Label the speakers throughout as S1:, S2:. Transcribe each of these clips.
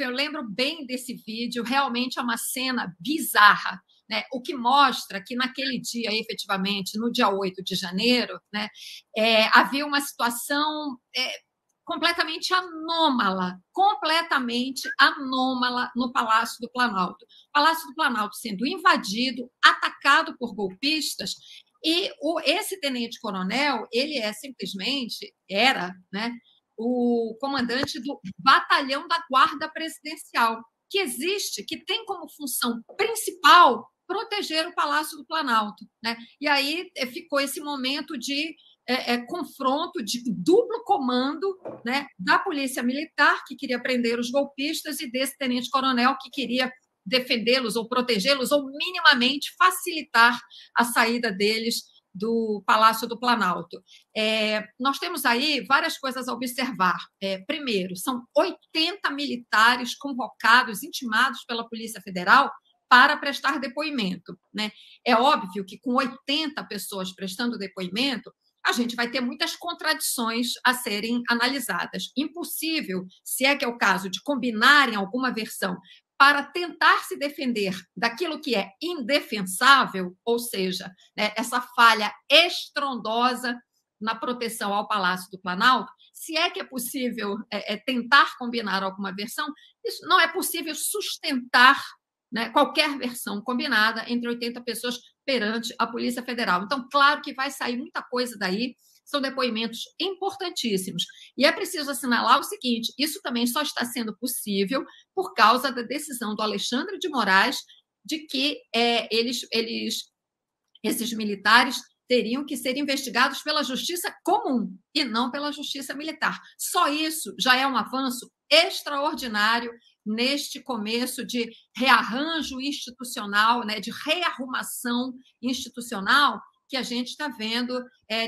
S1: eu lembro bem desse vídeo, realmente é uma cena bizarra, né? O que mostra que naquele dia, efetivamente, no dia 8 de janeiro, né, havia uma situação completamente anômala no Palácio do Planalto. O Palácio do Planalto sendo invadido, atacado por golpistas, e esse tenente-coronel, ele era, né, o comandante do Batalhão da Guarda Presidencial, que existe, que tem como função principal proteger o Palácio do Planalto, né? E aí ficou esse momento de confronto, de duplo comando, né, da Polícia Militar, que queria prender os golpistas, e desse tenente-coronel, que queria defendê-los ou protegê-los, ou minimamente facilitar a saída deles do Palácio do Planalto. Nós temos aí várias coisas a observar. Primeiro, são 80 militares convocados, intimados pela Polícia Federal para prestar depoimento, né? É óbvio que com 80 pessoas prestando depoimento, a gente vai ter muitas contradições a serem analisadas. Impossível, se é que é o caso de combinarem alguma versão para tentar se defender daquilo que é indefensável, ou seja, né, essa falha estrondosa na proteção ao Palácio do Planalto, se é que é possível tentar combinar alguma versão, isso não é possível sustentar, né, qualquer versão combinada entre 80 pessoas perante a Polícia Federal. Então, claro que vai sair muita coisa daí, são depoimentos importantíssimos. E é preciso assinalar o seguinte: isso também só está sendo possível por causa da decisão do Alexandre de Moraes de que esses militares teriam que ser investigados pela justiça comum e não pela justiça militar. Só isso já é um avanço extraordinário neste começo de rearranjo institucional, né, de rearrumação institucional que a gente está vendo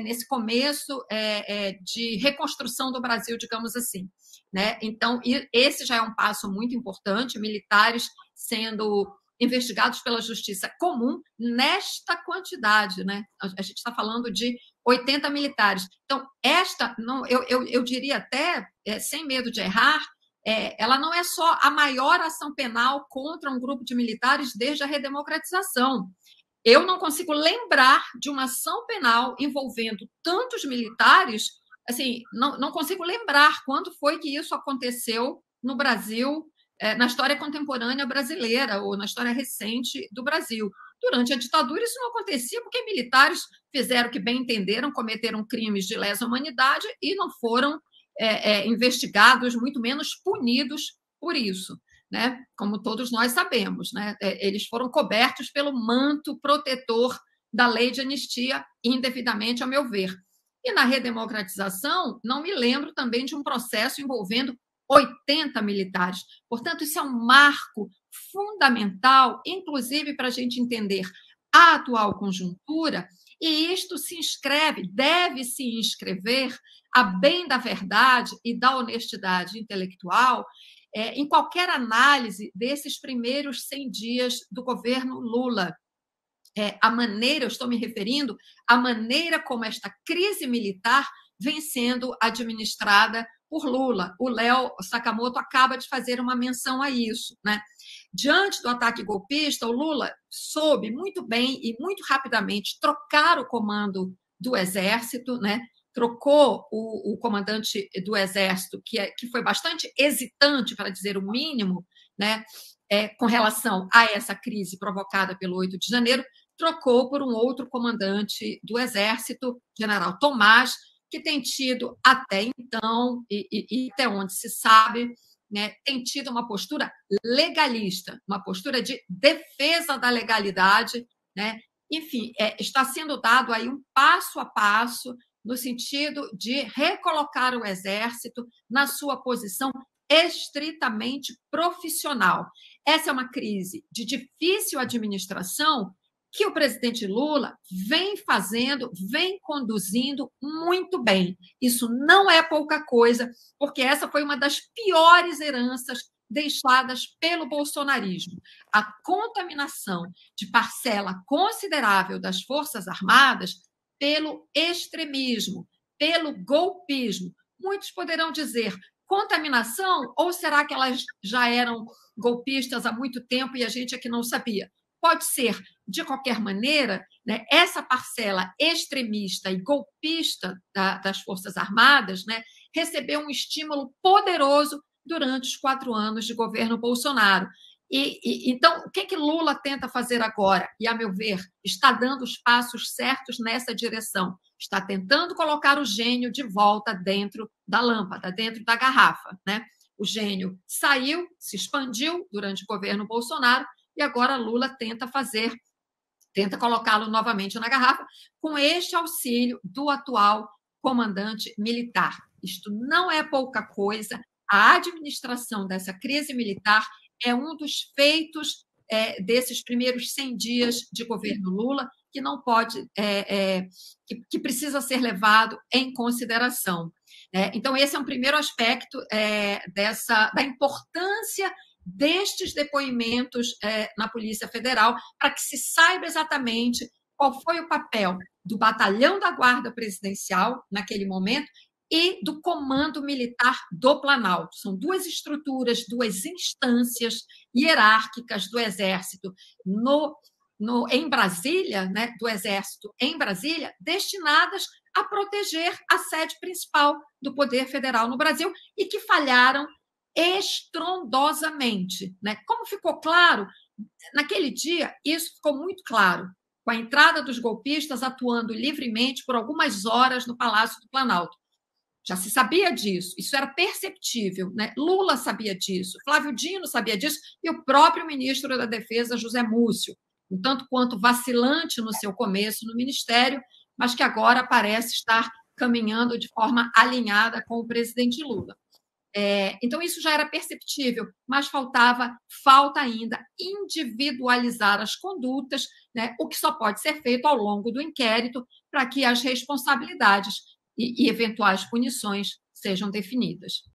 S1: nesse começo de reconstrução do Brasil, digamos assim, né? Então, esse já é um passo muito importante, militares sendo investigados pela justiça comum nesta quantidade, né? A gente está falando de 80 militares. Então, eu diria até, sem medo de errar, ela não é só a maior ação penal contra um grupo de militares desde a redemocratização. Eu não consigo lembrar de uma ação penal envolvendo tantos militares, assim, não consigo lembrar quando foi que isso aconteceu no Brasil, na história contemporânea brasileira ou na história recente do Brasil. Durante a ditadura isso não acontecia porque militares fizeram o que bem entenderam, cometeram crimes de lesa humanidade e não foram investigados, muito menos punidos por isso, né? Como todos nós sabemos, né? Eles foram cobertos pelo manto protetor da lei de anistia, indevidamente, a meu ver. E na redemocratização, não me lembro também de um processo envolvendo 80 militares. Portanto, isso é um marco fundamental, inclusive para a gente entender a atual conjuntura, e isto deve se inscrever, a bem da verdade e da honestidade intelectual, em qualquer análise desses primeiros 100 dias do governo Lula. Eu estou me referindo à maneira como esta crise militar vem sendo administrada por Lula. O Léo Sakamoto acaba de fazer uma menção a isso, né? Diante do ataque golpista, o Lula soube muito bem e muito rapidamente trocar o comando do Exército, né? Trocou o comandante do Exército, que foi bastante hesitante, para dizer o mínimo, né? Com relação a essa crise provocada pelo 8 de janeiro, trocou por um outro comandante do Exército, general Tomás, que tem tido até então, e até onde se sabe, né, tem tido uma postura legalista, uma postura de defesa da legalidade, né? Enfim, está sendo dado aí um passo a passo no sentido de recolocar o Exército na sua posição estritamente profissional. Essa é uma crise de difícil administração que o presidente Lula vem fazendo, vem conduzindo muito bem. Isso não é pouca coisa, porque essa foi uma das piores heranças deixadas pelo bolsonarismo. A contaminação de parcela considerável das Forças Armadas pelo extremismo, pelo golpismo. Muitos poderão dizer, contaminação ou será que elas já eram golpistas há muito tempo e a gente é que não sabia? Pode ser. De qualquer maneira, né, essa parcela extremista e golpista das Forças Armadas, né, recebeu um estímulo poderoso durante os 4 anos de governo Bolsonaro. Então, o que Lula tenta fazer agora? E, a meu ver, está dando os passos certos nessa direção. Está tentando colocar o gênio de volta dentro da lâmpada, dentro da garrafa, né? O gênio saiu, se expandiu durante o governo Bolsonaro e agora Lula tenta colocá-lo novamente na garrafa com este auxílio do atual comandante militar. Isto não é pouca coisa. A administração dessa crise militar é um dos feitos desses primeiros 100 dias de governo Lula que não pode, que precisa ser levado em consideração. Então, esse é um primeiro aspecto da importância destes depoimentos na Polícia Federal, para que se saiba exatamente qual foi o papel do Batalhão da Guarda Presidencial naquele momento e do Comando Militar do Planalto. São duas estruturas, duas instâncias hierárquicas do Exército em Brasília, né, do Exército em Brasília, destinadas a proteger a sede principal do Poder Federal no Brasil e que falharam estrondosamente, né? Como ficou claro, naquele dia, isso ficou muito claro, com a entrada dos golpistas atuando livremente por algumas horas no Palácio do Planalto. Já se sabia disso, isso era perceptível, né? Lula sabia disso, Flávio Dino sabia disso e o próprio ministro da Defesa, José Múcio, um tanto quanto vacilante no seu começo no ministério, mas que agora parece estar caminhando de forma alinhada com o presidente Lula. Então, isso já era perceptível, mas falta ainda individualizar as condutas, né, o que só pode ser feito ao longo do inquérito para que as responsabilidades e eventuais punições sejam definidas.